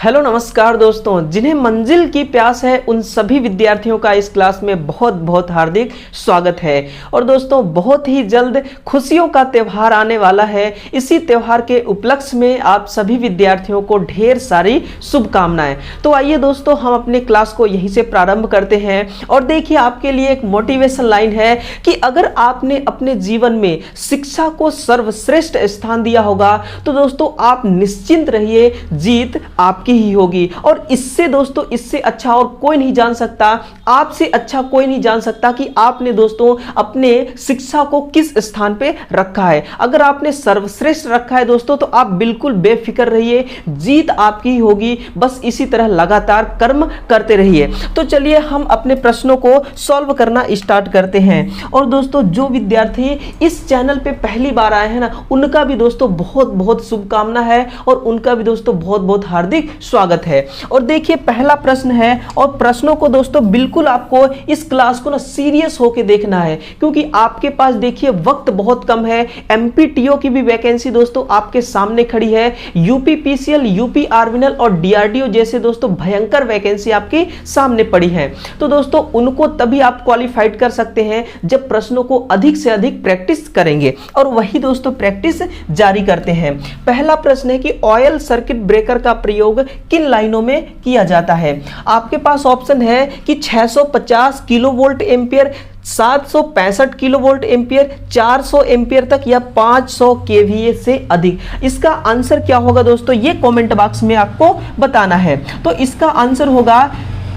Hello नमस्कार दोस्तों, जिन्हें मंजिल की प्यास है उन सभी विद्यार्थियों का इस क्लास में बहुत बहुत हार्दिक स्वागत है। और दोस्तों, बहुत ही जल्द खुशियों का त्यौहार आने वाला है। इसी त्यौहार के उपलक्ष्य में आप सभी विद्यार्थियों को ढेर सारी शुभकामनाएं। तो आइए दोस्तों, हम अपने क्लास को यहीं से प्रारंभ करते हैं। और देखिए, आपके लिए एक मोटिवेशन लाइन है कि अगर आपने अपने जीवन में शिक्षा को सर्वश्रेष्ठ स्थान दिया होगा तो दोस्तों आप निश्चिंत रहिए, जीत आपकी ही होगी। और इससे दोस्तों, इससे अच्छा और कोई नहीं जान सकता, आपसे अच्छा कोई नहीं जान सकता कि आपने दोस्तों अपने शिक्षा को किस स्थान पे रखा है। अगर आपने सर्वश्रेष्ठ रखा है दोस्तों, तो आप बिल्कुल बेफिक्र रहिए, जीत आपकी ही होगी। बस इसी तरह लगातार कर्म करते रहिए। तो चलिए हम अपने प्रश्नों को सॉल्व करना स्टार्ट करते हैं। और दोस्तों, जो विद्यार्थी इस चैनल पे पहली बार आए हैं ना, उनका भी दोस्तों बहुत बहुत शुभकामना है और उनका भी दोस्तों बहुत बहुत हार्दिक स्वागत है। और देखिए, पहला प्रश्न है और प्रश्नों को दोस्तों बिल्कुल आपको इस क्लास को ना सीरियस होकर देखना है, क्योंकि आपके पास देखिए वक्त बहुत कम है। एमपीटीओ की भी वैकेंसी दोस्तों आपके सामने खड़ी है। यूपीपीसीएल, यूपी आर्मिनल और डीआरडीओ जैसे दोस्तों भयंकर वैकेंसी आपके सामने पड़ी है। तो दोस्तों उनको तभी आप क्वालिफाइड कर सकते हैं जब प्रश्नों को अधिक से अधिक प्रैक्टिस करेंगे, और वही दोस्तों प्रैक्टिस जारी करते हैं। पहला प्रश्न है कि ऑयल सर्किट ब्रेकर का प्रयोग किन लाइनों में किया जाता है। आपके पास ऑप्शन है कि 650 kilovolt ampere, 765 kilovolt ampere, 400 ampere तक, या 500 केवीए से अधिक। इसका आंसर क्या होगा दोस्तों, ये कमेंट बॉक्स में आपको बताना है। तो इसका आंसर होगा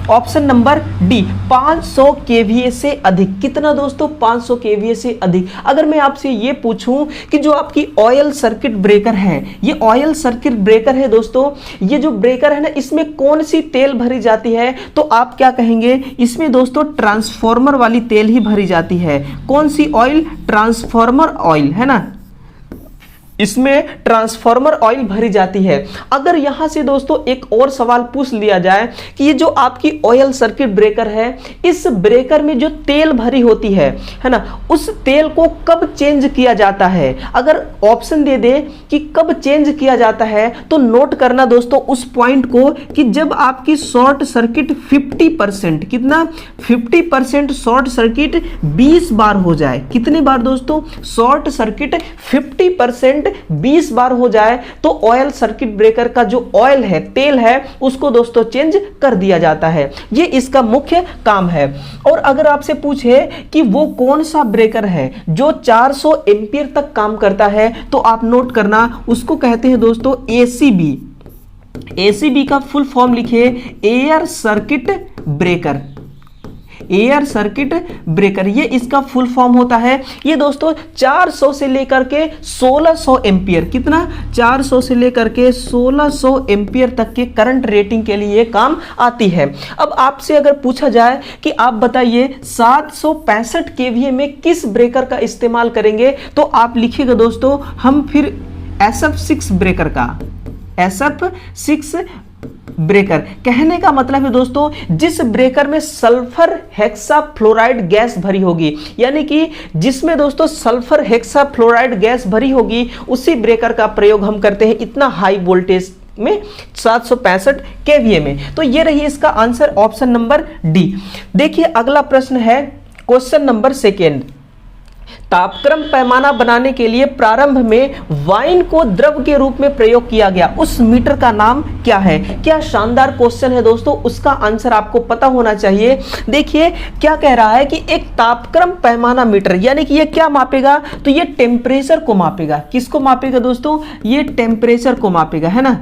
ऑप्शन नंबर डी, 500 केवीए से अधिक। कितना दोस्तों, 500 केवीए से अधिक। अगर मैं आपसे ये पूछूं कि जो आपकी ऑयल सर्किट ब्रेकर है, ये ऑयल सर्किट ब्रेकर है दोस्तों, ये जो ब्रेकर है ना, इसमें कौन सी तेल भरी जाती है, तो आप क्या कहेंगे, इसमें दोस्तों ट्रांसफॉर्मर वाली तेल ही भरी जाती है। कौन सी ऑयल, ट्रांसफॉर्मर ऑयल, है ना, इसमें ट्रांसफॉर्मर ऑयल भरी जाती है। अगर यहां से दोस्तों एक और सवाल पूछ लिया जाए कि ये जो आपकी ऑयल सर्किट ब्रेकर है, इस ब्रेकर में जो तेल भरी होती है ना, उस तेल को कब चेंज किया जाता है। अगर ऑप्शन दे दे कि कब चेंज किया जाता है, तो नोट करना दोस्तों उस पॉइंट को कि जब आपकी शॉर्ट सर्किट 50%, कितना 50% शॉर्ट सर्किट 20 बार हो जाए। कितनी बार दोस्तों, शॉर्ट सर्किट 50% 20 बार हो जाए, तो ऑयल सर्किट ब्रेकर का जो ऑयल है, तेल है, उसको दोस्तों चेंज कर दिया जाता है। ये इसका मुख्य काम है। और अगर आपसे पूछे कि वो कौन सा ब्रेकर है जो 400 एम्पियर तक काम करता है, तो आप नोट करना, उसको कहते हैं दोस्तों एसीबी। एसीबी का फुल फॉर्म लिखिए, air circuit breaker. Air circuit breaker, ये इसका फुल फॉर्म होता है। ये दोस्तों 400 से लेकर के 1600 एम्पियर, कितना, 400 से लेकर के 1600 एम्पियर तक के करंट रेटिंग के लिए काम आती है। अब आपसे अगर पूछा जाए कि आप बताइए 765 केवीए में किस ब्रेकर का इस्तेमाल करेंगे, तो आप लिखिएगा दोस्तों, हम फिर SF6 ब्रेकर का, SF6 ब्रेकर। कहने का मतलब है दोस्तों, जिस ब्रेकर में सल्फर हेक्साफ्लोराइड गैस भरी होगी, यानी कि जिसमें दोस्तों सल्फर हेक्साफ्लोराइड गैस भरी होगी, उसी ब्रेकर का प्रयोग हम करते हैं इतना हाई वोल्टेज में, 765 केवीए में। तो ये रही इसका आंसर, ऑप्शन नंबर डी। देखिए अगला प्रश्न है, क्वेश्चन नंबर सेकेंड। तापक्रम पैमाना बनाने के लिए प्रारंभ में वाइन को द्रव के रूप में प्रयोग किया गया, उस मीटर का नाम क्या है। क्या शानदार क्वेश्चन है दोस्तों, उसका आंसर आपको पता होना चाहिए। देखिए क्या कह रहा है कि एक तापक्रम पैमाना मीटर, यानी कि ये क्या मापेगा, तो ये टेम्परेचर को मापेगा। किसको मापेगा दोस्तों, ये टेम्परेचर को मापेगा, है ना,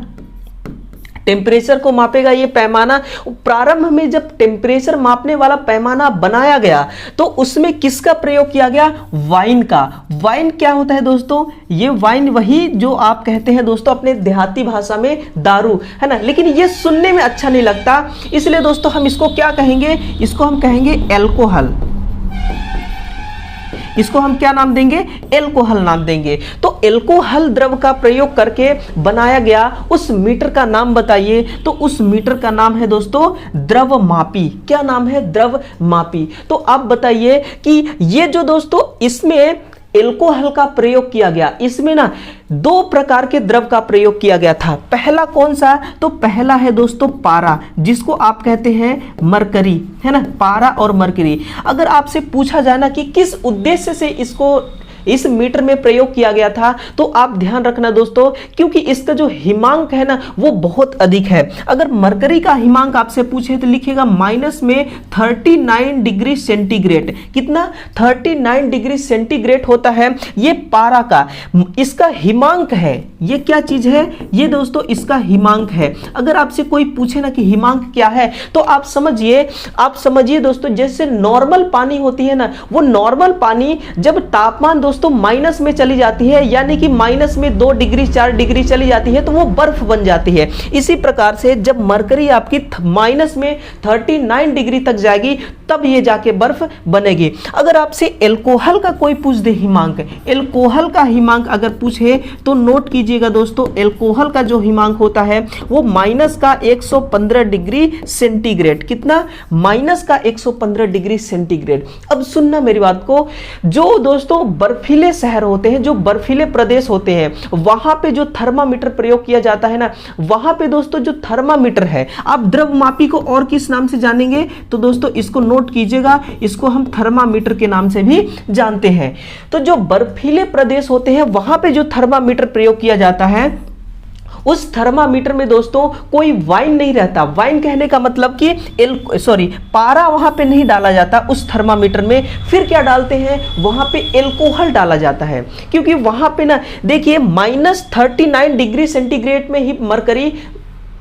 टेम्परेचर को मापेगा ये पैमाना। प्रारंभ में जब टेम्परेचर मापने वाला पैमाना बनाया गया, तो उसमें किसका प्रयोग किया गया, वाइन का। वाइन क्या होता है दोस्तों, ये वाइन वही जो आप कहते हैं दोस्तों अपने देहाती भाषा में दारू, है ना, लेकिन ये सुनने में अच्छा नहीं लगता, इसलिए दोस्तों हम इसको क्या कहेंगे, इसको हम कहेंगे एल्कोहल। इसको हम क्या नाम देंगे, एल्कोहल नाम देंगे। तो एल्कोहल द्रव का प्रयोग करके बनाया गया उस मीटर का नाम बताइए, तो उस मीटर का नाम है दोस्तों द्रवमापी। क्या नाम है, द्रवमापी। तो आप बताइए कि ये जो दोस्तों इसमें एल्कोहल का प्रयोग किया गया। इसमें ना दो प्रकार के द्रव का प्रयोग किया गया था। पहला कौन सा? तो पहला है दोस्तों पारा, जिसको आप कहते हैं मरकरी, है ना, पारा और मरकरी। अगर आपसे पूछा जाए ना कि किस उद्देश्य से इसको इस मीटर में प्रयोग किया गया था, तो आप ध्यान रखना दोस्तों, क्योंकि इसका जो हिमांक है ना वो बहुत अधिक है। अगर मरकरी का हिमांक आपसे पूछे तो लिखिएगा माइनस में 39 डिग्री सेंटीग्रेड। कितना? 39 डिग्री सेंटीग्रेड होता है ये पारा का, इसका हिमांक है। ये क्या चीज है? ये दोस्तों इसका हिमांक है। अगर आपसे कोई पूछे ना कि हिमांक क्या है, तो आप समझिए दोस्तों, जैसे नॉर्मल पानी होती है ना, वो नॉर्मल पानी जब तापमान दोस्तों माइनस में चली जाती है, यानी कि माइनस में 2 डिग्री 4 डिग्री चली जाती है, तो वो बर्फ बन जाती है। इसी प्रकार से जब मरकरी आपकी माइनस में 39 डिग्री तक जाएगी, तब ये जाके बर्फ बनेगी। अगर आपसे एल्कोहल का कोई पूछ दे हिमांक, एल्कोहल का हिमांक अगर पूछे तो नोट कीजिएगा दोस्तों, एल्कोहल का जो हिमांक होता है वो माइनस का 115 डिग्री सेंटीग्रेड। कितना? माइनस का 115 डिग्री सेंटीग्रेड। अब सुनना मेरी बात को, जो दोस्तों बर्फीले शहर होते हैं, जो बर्फीले प्रदेश होते हैं, वहां पे जो थर्मामीटर प्रयोग किया जाता है ना, वहां पे दोस्तों जो थर्मामीटर है, आप द्रव्यमापी को और किस नाम से जानेंगे? तो दोस्तों इसको नोट कीजिएगा, इसको हम थर्मामीटर के नाम से भी जानते हैं। तो जो बर्फीले प्रदेश होते हैं वहां पे जो थर्मामीटर प्रयोग किया जाता है, उस थर्मामीटर में दोस्तों कोई वाइन नहीं रहता। वाइन कहने का मतलब कि पारा वहां पे नहीं डाला जाता उस थर्मामीटर में। फिर क्या डालते हैं? वहां पे एल्कोहल डाला जाता है, क्योंकि वहां पे ना देखिए -39 डिग्री सेंटीग्रेड में ही मरकरी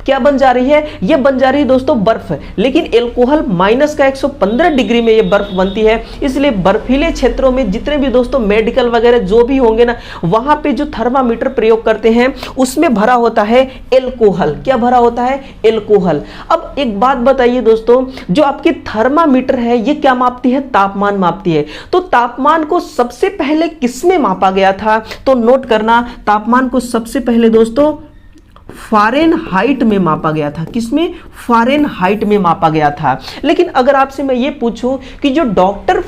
क्या बन जा रही है? ये बन जा रही है दोस्तों बर्फ। लेकिन एल्कोहल माइनस का 115 डिग्री में ये बर्फ बनती है। इसलिए बर्फीले क्षेत्रों में जितने भी दोस्तों मेडिकल वगैरह जो भी होंगे ना, वहां पे जो थर्मामीटर प्रयोग करते हैं उसमें भरा होता है एल्कोहल। क्या भरा होता है? एल्कोहल। अब एक बात बताइए दोस्तों, जो आपकी थर्मामीटर है ये क्या मापती है? तापमान मापती है। तो तापमान को सबसे पहले किसमें मापा गया था? तो नोट करना, तापमान को सबसे पहले दोस्तों फ़ारेनहाइट में मापा गया था। किसमें? फ़ारेनहाइट में मापा गया था। लेकिन अगर आपसे मैं ये पूछूं कि जो डॉक्टर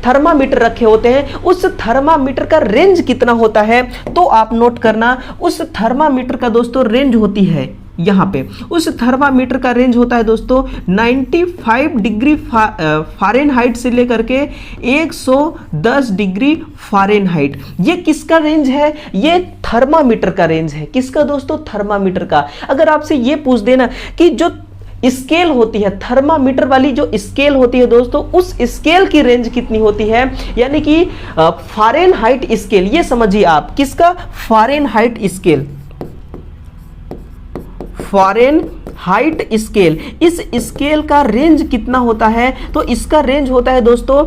थर्मामीटर रखे होते हैं, उस थर्मामीटर का रेंज कितना होता है, तो आप नोट करना, उस थर्मामीटर का दोस्तों रेंज होती है यहां पे, उस थर्मामीटर का रेंज होता है दोस्तों 95 डिग्री फ़ारेनहाइट से लेकर के 110 डिग्री फ़ारेनहाइट। ये किसका रेंज है? ये थर्मामीटर का रेंज है। किसका दोस्तों? थर्मामीटर का। अगर आपसे ये पूछ देना कि जो स्केल होती है, थर्मामीटर वाली जो स्केल होती है दोस्तों, उस स्केल की रेंज कितनी होती है, यानी कि फ़ारेनहाइट स्केल, ये समझिए आप, किसका? Fahrenheit scale, Fahrenheit scale. इस स्केल का रेंज कितना होता है? तो इसका रेंज होता है दोस्तों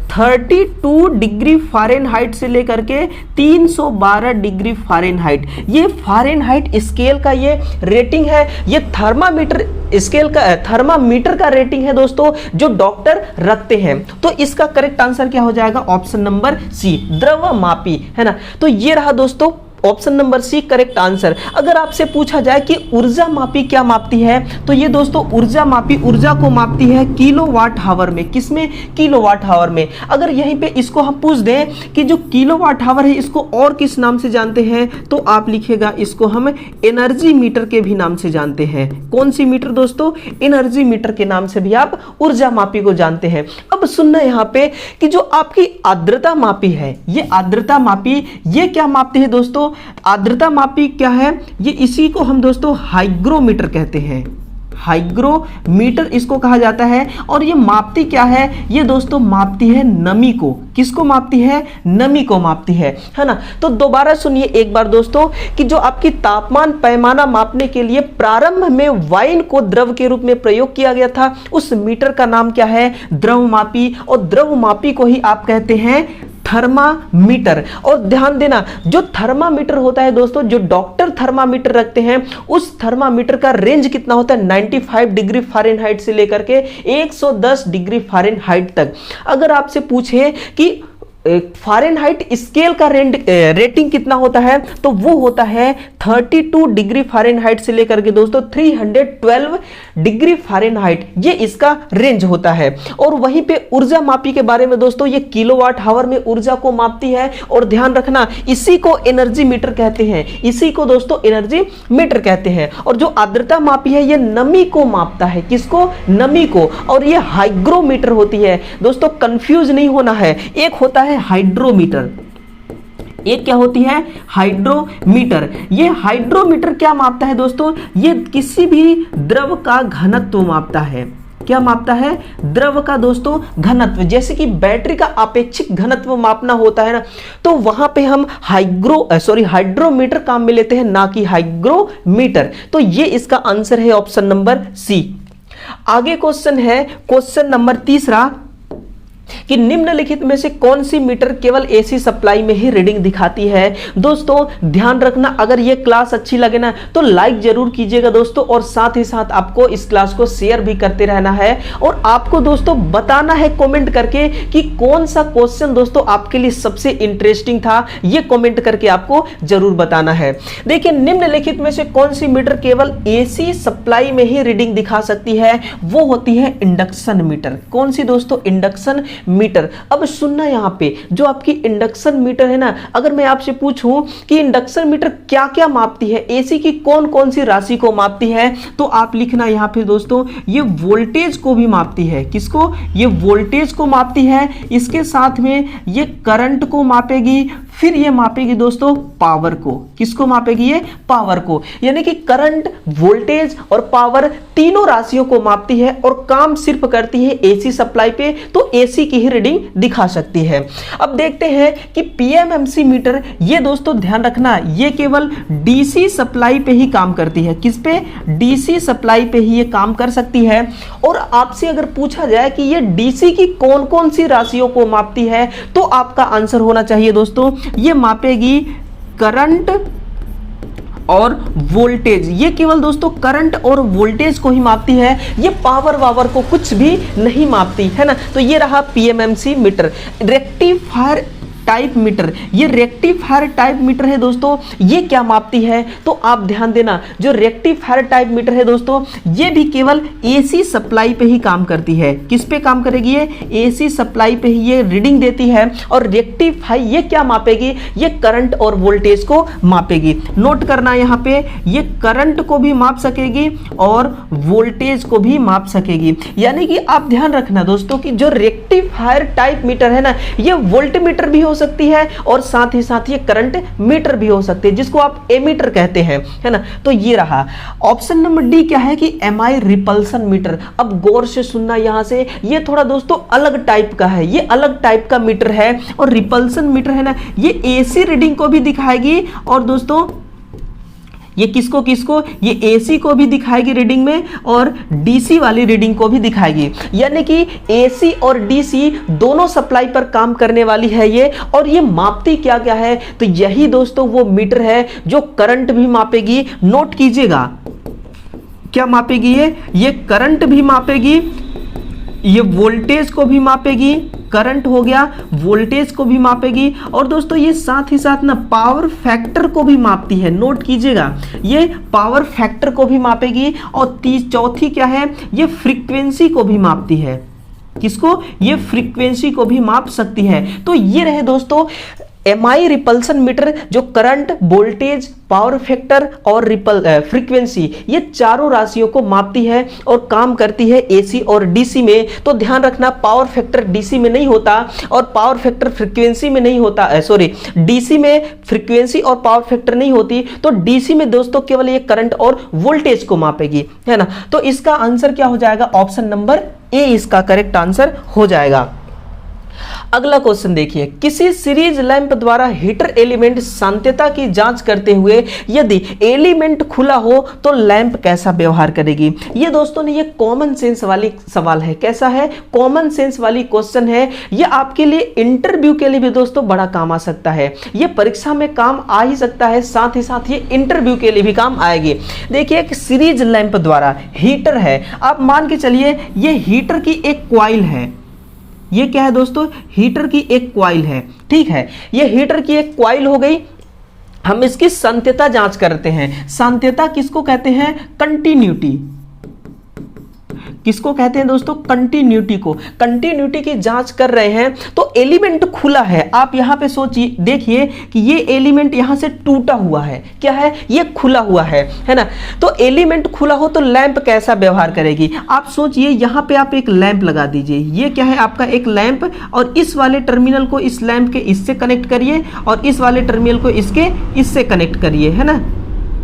32 डिग्री फ़ारेनहाइट से लेकर के 312 डिग्री फ़ारेनहाइट। ये फ़ारेनहाइट स्केल का ये रेटिंग है। ये थर्मामीटर स्केल का, थर्मामीटर का रेटिंग है दोस्तों, जो डॉक्टर रखते हैं। तो इसका करेक्ट आंसर क्या हो जाएगा? ऑप्शन नंबर सी, द्रव्यमापी, है ना। तो ये रहा दोस्तों option number C correct answer. अगर आपसे पूछा जाए कि ऊर्जा मापी क्या मापती है, तो ये दोस्तों ऊर्जा मापी ऊर्जा को मापती है किलोवाट आवर में। किसमें? किलोवाट आवर में। अगर यहीं पे इसको हम पूछ दें कि जो किलोवाट आवर है इसको और किस नाम से जानते हैं, तो आप लिखिएगा इसको हम एनर्जी मीटर के भी नाम से जानते हैं। कौन सी मीटर दोस्तों? एनर्जी मीटर के नाम से भी आप ऊर्जा मापी को जानते हैं। अब सुनना यहाँ पे कि जो आपकी आर्द्रता मापी है, ये आर्द्रता मापी ये क्या मापती है दोस्तों? आर्द्रता मापी क्या है? ये इसी को हम दोस्तों हाइग्रोमीटर कहते हैं। हाइग्रोमीटर इसको कहा जाता है। और ये मापती क्या है? ये दोस्तों मापती है नमी को। किसको मापती है? नमी को मापती है ना। तो दोबारा सुनिए एक बार दोस्तों कि जो आपकी तापमान पैमाना मापने के लिए प्रारंभ में वाइन को द्रव के रूप में प्रयोग किया गया था, उस मीटर का नाम क्या है? द्रव्यमापी। और द्रव्यमापी को ही आप कहते हैं थर्मामीटर। और ध्यान देना, जो थर्मामीटर होता है दोस्तों, जो डॉक्टर थर्मामीटर रखते हैं, उस थर्मामीटर का रेंज कितना होता है? 95 डिग्री फ़ारेनहाइट से लेकर के 110 डिग्री फ़ारेनहाइट तक। अगर आपसे पूछे कि फ़ारेनहाइट स्केल का रेटिंग कितना होता है, तो वो होता है 32 डिग्री फ़ारेनहाइट से लेकर के दोस्तों 312 डिग्री फ़ारेनहाइट, ये इसका रेंज होता है। और वहीं पे ऊर्जा मापी के बारे में दोस्तों, ये किलोवाट आवर में ऊर्जा को मापती है। और ध्यान रखना, इसी को एनर्जी मीटर कहते हैं, इसी को दोस्तों एनर्जी मीटर कहते हैं। और जो आर्द्रता मापी है, ये नमी को मापता है, किसको, नमी को। और ये हाइग्रोमीटर होती है दोस्तों, कंफ्यूज नहीं होना है, एक होता है हाइड्रोमीटर, एक क्या होती है, हाइड्रोमीटर। ये हाइड्रोमीटर क्या मापता है दोस्तों, ये किसी भी द्रव का घनत्व मापता है। क्या मापता है, द्रव का दोस्तों घनत्व। जैसे कि बैटरी का अपेक्षिक घनत्व मापना होता है ना, तो वहां पे हम हाइड्रोमीटर काम में लेते हैं, ना कि हाइग्रोमीटर। तो ये इसका आंसर है ऑप्शन नंबर सी। आगे क्वेश्चन है, क्वेश्चन नंबर तीसरा, कि निम्नलिखित में से कौन सी मीटर केवल एसी सप्लाई में ही रीडिंग दिखाती है। दोस्तों ध्यान रखना, अगर ये क्लास अच्छी लगे ना तो लाइक जरूर कीजिएगा दोस्तों, और साथ ही साथ आपको इस क्लास को शेयर भी करते रहना है। और आपको दोस्तों बताना है कमेंट करके कि कौन सा क्वेश्चन दोस्तों आपके लिए सबसे इंटरेस्टिंग था, ये कमेंट करके आपको जरूर बताना है। देखिए, निम्नलिखित में से कौन सी मीटर केवल एसी सप्लाई में ही रीडिंग दिखा सकती है, वो होती है इंडक्शन मीटर। कौन सी दोस्तों, इंडक्शन मीटर। अब सुनना, यहां पे जो आपकी इंडक्शन मीटर है ना, अगर मैं आपसे पूछूं कि इंडक्शन मीटर क्या क्या मापती है, एसी की कौन कौन सी राशि को मापती है, तो आप लिखना यहां पे दोस्तों, ये वोल्टेज को भी मापती है। किसको, ये वोल्टेज को मापती है, इसके साथ में ये करंट को मापेगी, फिर ये मापेगी दोस्तों पावर को। किसको मापेगी, ये पावर को। यानी कि करंट, वोल्टेज और पावर तीनों राशियों को मापती है, और काम सिर्फ करती है एसी सप्लाई पे, तो एसी की ही रीडिंग दिखा सकती है। अब देखते हैं कि पीएमएमसी मीटर, ये दोस्तों ध्यान रखना, ये केवल डीसी सप्लाई पे ही काम करती है। किस पे, डीसी सप्लाई पे ही ये काम कर सकती है। और आपसे अगर पूछा जाए कि ये डीसी की कौन कौन सी राशियों को मापती है, तो आपका आंसर होना चाहिए दोस्तों, ये मापेगी करंट और वोल्टेज। ये केवल दोस्तों करंट और वोल्टेज को ही मापती है, ये पावर वावर को कुछ भी नहीं मापती है ना। तो ये रहा PMMC meter. Rectifier type meter, ये रेक्टिफायर टाइप मीटर है दोस्तों, ये क्या मापती है, तो आप ध्यान देना, जो रेक्टिफायर टाइप मीटर है दोस्तों, ये भी केवल एसी सप्लाई पे ही काम करती है। किस पे काम करेगी, ये एसी सप्लाई पे ही ये रीडिंग देती है। और रेक्टिफाई ये क्या मापेगी, ये करंट और वोल्टेज को मापेगी। नोट करना, यहाँ पे ये करंट को भी माप सकेगी और वोल्टेज को भी माप सकेगी। यानी कि आप ध्यान रखना दोस्तों कि जो रेक्टिफायर टाइप मीटर है ना, ये वोल्ट मीटर भी हो सकती है और साथ ही साथ ये करंट मीटर भी हो सकती है, जिसको आप एमीटर कहते हैं, है ना। तो ये रहा ऑप्शन नंबर डी। क्या है कि एमआई रिपल्सन मीटर। अब गौर से सुनना, यहां से ये थोड़ा दोस्तों अलग टाइप का है, ये अलग टाइप का मीटर है। और रिपल्सन मीटर है ना, ये एसी रीडिंग को भी दिखाएगी, और दोस्तों ये किसको किसको, ये एसी को भी दिखाएगी रीडिंग में, और डीसी वाली रीडिंग को भी दिखाएगी। यानी कि एसी और डीसी दोनों सप्लाई पर काम करने वाली है ये। और ये मापती क्या क्या है, तो यही दोस्तों वो मीटर है जो करंट भी मापेगी। नोट कीजिएगा, क्या मापेगी ये करंट भी मापेगी, ये वोल्टेज को भी मापेगी, करंट हो गया, वोल्टेज को भी मापेगी। और दोस्तों ये साथ ही साथ ना पावर फैक्टर को भी मापती है। नोट कीजिएगा, ये पावर फैक्टर को भी मापेगी। और चौथी क्या है, ये फ्रीक्वेंसी को भी मापती है। किसको, ये फ्रीक्वेंसी को भी माप सकती है। तो ये रहे दोस्तों एमआई रिपल्सन मीटर, जो करंट, वोल्टेज, पावर फैक्टर और फ्रीक्वेंसी, ये चारों राशियों को मापती है और काम करती है एसी और डीसी में। तो ध्यान रखना, पावर फैक्टर डीसी में नहीं होता और पावर फैक्टर फ्रीक्वेंसी में नहीं होता, डीसी में फ्रीक्वेंसी और पावर फैक्टर नहीं होती, तो डीसी में दोस्तों केवल ये करंट और वोल्टेज को मापेगी, है ना। तो इसका आंसर क्या हो जाएगा, ऑप्शन नंबर ए इसका करेक्ट आंसर हो जाएगा। अगला क्वेश्चन देखिए, किसी सीरीज लैंप द्वारा हीटर एलिमेंट शांतता की जांच करते हुए यदि एलिमेंट खुला हो तो लैंप कैसा व्यवहार करेगी। ये दोस्तों ने ये कॉमन सेंस वाली सवाल है। कैसा है, कॉमन सेंस वाली क्वेश्चन है। ये आपके लिए इंटरव्यू के लिए भी दोस्तों बड़ा काम आ सकता है, ये परीक्षा में काम आ ही सकता है, साथ ही साथ ये इंटरव्यू के लिए भी काम आएगी। देखिए, एक सीरीज लैंप द्वारा हीटर है, आप मान के चलिए ये हीटर की एक क्वाइल है, ये क्या है दोस्तों, हीटर की एक कॉइल है, ठीक है, ये हीटर की एक कॉइल हो गई। हम इसकी सांत्यता जांच करते हैं। सांत्यता किसको कहते हैं, कंटिन्यूटी, किसको कहते हैं दोस्तों, कंटिन्यूटी को। कंटिन्यूटी की जांच कर रहे हैं तो एलिमेंट खुला है, आप यहां पे सोचिए, देखिए कि ये एलिमेंट यहां से टूटा हुआ है, क्या है, ये खुला हुआ है ना। तो एलिमेंट खुला हो तो लैंप कैसा व्यवहार करेगी, आप सोचिए, यहां पे आप एक लैंप लगा दीजिए, ये क्या है आपका एक लैंप, और इस वाले टर्मिनल को इस लैंप के इससे कनेक्ट करिए और इस वाले टर्मिनल को इससे कनेक्ट करिए, है ना।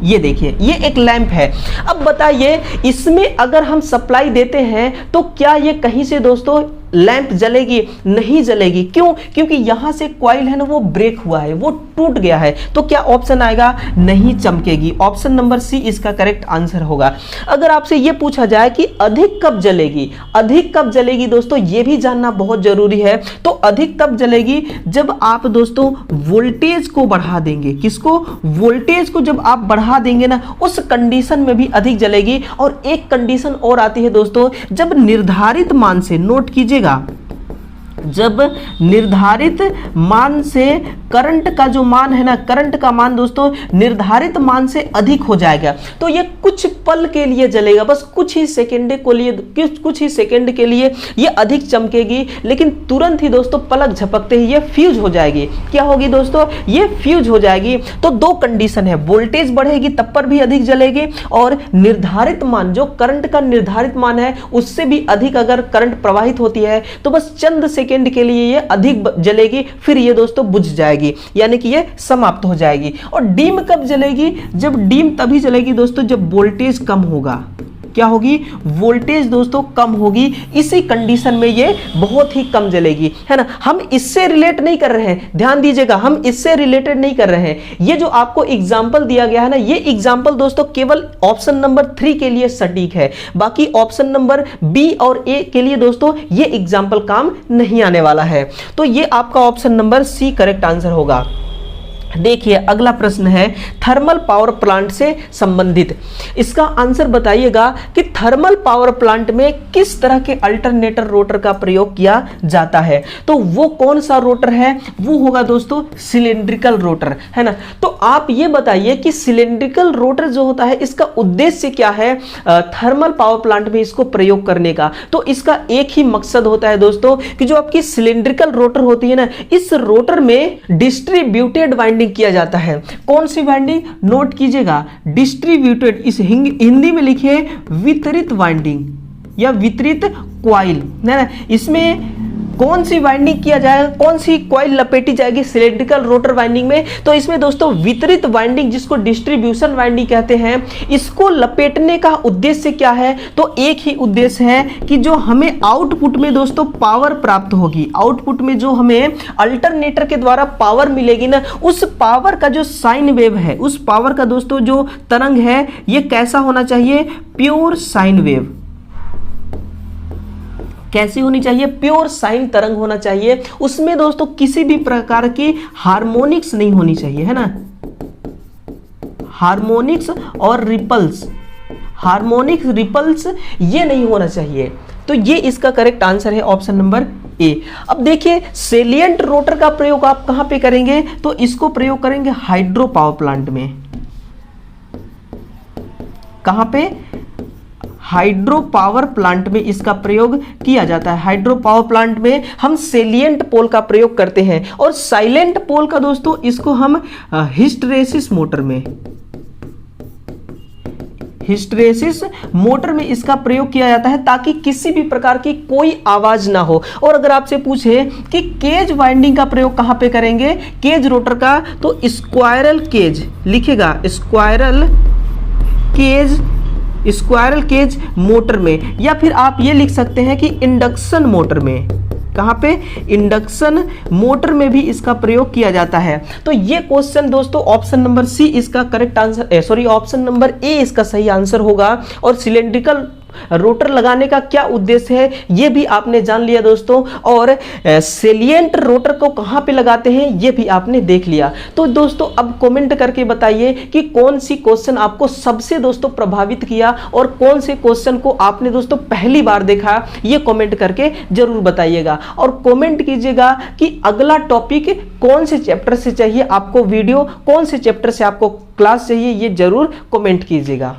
ये देखिए, ये एक लैंप है। अब बताइए, इसमें अगर हम सप्लाई देते हैं तो क्या ये कहीं से दोस्तों लैंप जलेगी, नहीं जलेगी। क्यों, क्योंकि यहां से कॉइल है ना वो ब्रेक हुआ है, वो टूट गया है, तो क्या ऑप्शन आएगा, नहीं चमकेगी। ऑप्शन नंबर सी इसका करेक्ट आंसर होगा। अगर आपसे ये पूछा जाए कि अधिक कब जलेगी, अधिक कब जलेगी दोस्तों, ये भी जानना बहुत जरूरी है। तो अधिक तब जलेगी जब आप दोस्तों वोल्टेज को बढ़ा देंगे, किसको, वोल्टेज को जब आप बढ़ा देंगे ना, उस कंडीशन में भी अधिक जलेगी। और एक कंडीशन और आती है दोस्तों, जब निर्धारित मान से, नोट कीजिए, जब निर्धारित मान से करंट का जो मान है ना, करंट का मान दोस्तों निर्धारित मान से अधिक हो जाएगा, तो ये कुछ पल के लिए जलेगा, बस कुछ ही सेकंड के लिए ये अधिक चमकेगी, लेकिन तुरंत ही दोस्तों पलक झपकते ही ये फ्यूज हो जाएगी। क्या होगी दोस्तों, ये फ्यूज हो जाएगी। तो दो कंडीशन है, वोल्टेज बढ़ेगी तब पर भी अधिक जलेगी, और निर्धारित मान, जो करंट का निर्धारित मान है उससे भी अधिक अगर करंट प्रवाहित होती है तो बस चंद सेकंड के लिए ये अधिक जलेगी, फिर ये दोस्तों बुझ जाएगी, यानी कि ये समाप्त हो जाएगी। और डीम कब जलेगी, जब डीम तभी जलेगी दोस्तों जब वोल्टेज कम होगा। क्या होगी, वोल्टेज दोस्तों कम होगी, इसी कंडीशन में ये बहुत ही कम जलेगी, है ना। हम इससे रिलेट नहीं कर रहे हैं, ध्यान दीजिएगा, हम इससे रिलेटेड नहीं कर रहे हैं। ये जो आपको एग्जांपल दिया गया है ना, ये एग्जांपल दोस्तों केवल ऑप्शन नंबर 3 के लिए सटीक है, बाकी ऑप्शन नंबर बी और ए के लिए दोस्तों ये एग्जांपल काम नहीं आने वाला है। तो ये आपका option number C correct answer होगा। देखिए अगला प्रश्न है थर्मल पावर प्लांट से संबंधित। इसका आंसर बताइएगा कि थर्मल पावर प्लांट में किस तरह के अल्टरनेटर रोटर का प्रयोग किया जाता है। तो वो कौन सा रोटर है, वो होगा दोस्तों सिलेंड्रिकल रोटर, है ना। तो आप ये बताइए कि सिलेंड्रिकल रोटर जो होता है इसका उद्देश्य क्या है थर्मल पावर प्लांट में इसको प्रयोग करने का। तो इसका एक ही मकसद होता है दोस्तों कि जो आपकी सिलेंड्रिकल रोटर होती है ना, इस रोटर में डिस्ट्रीब्यूटेड वाइंडिंग किया जाता है। कौन सी वाइंडिंग, नोट कीजिएगा, डिस्ट्रीब्यूटेड, इस हिंदी में लिखिए वितरित वाइंडिंग या वितरित कॉइल, है ना। इसमें कौन सी वाइंडिंग किया जाएगा, कौन सी कॉइल लपेटी जाएगी सिलेंड्रिकल रोटर वाइंडिंग में, तो इसमें दोस्तों वितरित वाइंडिंग, जिसको डिस्ट्रीब्यूशन वाइंडिंग कहते हैं, इसको लपेटने का उद्देश्य क्या है। तो एक ही उद्देश्य है कि जो हमें आउटपुट में दोस्तों पावर प्राप्त होगी, आउटपुट में जो हमें अल्टरनेटर के द्वारा पावर मिलेगी ना, उस पावर का जो साइन वेव है, उस पावर का दोस्तों जो तरंग है, ये कैसा होना चाहिए, प्योर साइन वेव। कैसी होनी चाहिए, प्योर साइन तरंग होना चाहिए। उसमें दोस्तों किसी भी प्रकार की हार्मोनिक्स नहीं होनी चाहिए, है ना। हार्मोनिक्स और रिपल्स, हार्मोनिक्स रिपल्स ये नहीं होना चाहिए। तो ये इसका करेक्ट आंसर है ऑप्शन नंबर ए। अब देखिए सेलिएंट रोटर का प्रयोग आप कहां पे करेंगे, तो इसको प्रयोग करेंगे हाइड्रो पावर प्लांट में। कहां पे, हाइड्रो पावर प्लांट में इसका प्रयोग किया जाता है। हाइड्रो पावर प्लांट में हम सेलिएंट पोल का प्रयोग करते हैं, और साइलेंट पोल का दोस्तों इसको हम हिस्टैरिसीस मोटर में, हिस्टैरिसीस मोटर में इसका प्रयोग किया जाता है, ताकि किसी भी प्रकार की कोई आवाज ना हो। और अगर आपसे पूछे कि केज वाइंडिंग का प्रयोग कहां पे करेंगे, केज रोटर का, तो स्क्वायरल केज लिखेगा, स्क्वायरल केज मोटर में, या फिर आप ये लिख सकते हैं कि इंडक्शन मोटर में। कहां पे, इंडक्शन मोटर में भी इसका प्रयोग किया जाता है। तो ये क्वेश्चन दोस्तों ऑप्शन नंबर सी इसका correct answer, sorry option number A इसका सही आंसर होगा। और सिलेंड्रिकल रोटर लगाने का क्या उद्देश्य है ये भी आपने जान लिया दोस्तों, और सेलिएंट रोटर को कहां पे लगाते हैं ये भी आपने देख लिया। तो दोस्तों अब कमेंट करके बताइए कि कौन सी क्वेश्चन आपको सबसे दोस्तों प्रभावित किया और कौन से क्वेश्चन को आपने दोस्तों पहली बार देखा, ये कमेंट करके जरूर बताइएगा। और कमेंट कीजिएगा कि अगला टॉपिक कौन से चैप्टर से चाहिए आपको, वीडियो कौन से चैप्टर से आपको क्लास चाहिए, ये जरूर कमेंट कीजिएगा।